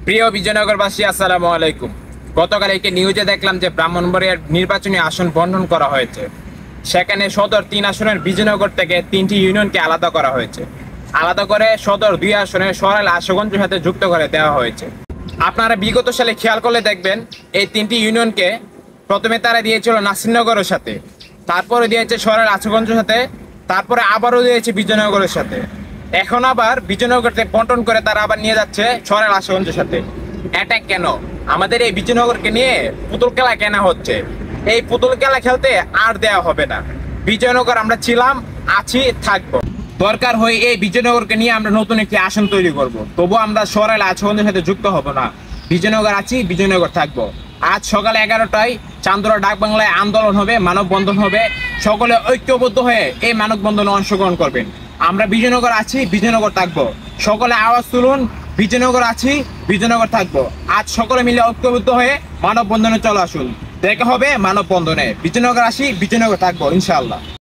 প্রিয় বিজয়নগরবাসী, আসসালামু আলাইকুম। গতকাল একটি নিউজে দেখলাম যে ব্রাহ্মণবাড়িয়ার নির্বাচনী আসন বন্টন করা হয়েছে। সেখানে সদর 3 আসনের বিজয়নগর থেকে 3টি ইউনিয়নকে আলাদা করা হয়েছে। আলাদা করে সদর 2 আসনে সরাইল আশুগঞ্জের সাথে যুক্ত করে দেওয়া হয়েছে। আপনারা বিগত সালে খেয়াল করলে দেখবেন এই 3টি ইউনিয়নকে প্রথমে তারা দিয়েছিল নাসিরনগরের সাথে, তারপরে দিয়েছে সরাইল আশুগঞ্জের সাথে, তারপরে আবারও দিয়েছে বিজয়নগরের সাথে। এখন আবার বিজয়নগরকে বন্টন করে তারা আবার নিয়ে যাচ্ছে সরাইল আশুগঞ্জের সাথে। এটা কেন? আমাদের এই বিজয়নগরকে নিয়ে পুতুল খেলা কেনা হচ্ছে। এই পুতুল খেলা খেলতে আর দেয়া হবে না। বিজয়নগর আমরা ছিলাম, আছি, থাকবো। দরকার হয় এই বিজয়নগরকে নিয়ে আমরা নতুন একটি আসন তৈরি করব। তবু আমরা সরাইল আশুগঞ্জের সাথে যুক্ত হব না। বিজয়নগর আছি, বিজয়নগর থাকবো। আজ সকালে 11টায় চান্দুরা ডাক বাংলায় আন্দোলন হবে, মানববন্ধন হবে। সকলে ঐক্যবদ্ধ হয়ে এই মানববন্ধনে অংশগ্রহণ করবেন। আমরা বিজয়নগর আছি, বিজয়নগর থাকবো। সকলে আওয়াজ তুলুন, বিজয়নগর আছি, বিজয়নগর থাকবো। আজ সকলে মিলে ঐক্যবদ্ধ হয়ে মানববন্ধনে চলে আসুন। দেখা হবে মানববন্ধনে। বিজয়নগর আছি, বিজয়নগর থাকবো, ইনশাআল্লাহ।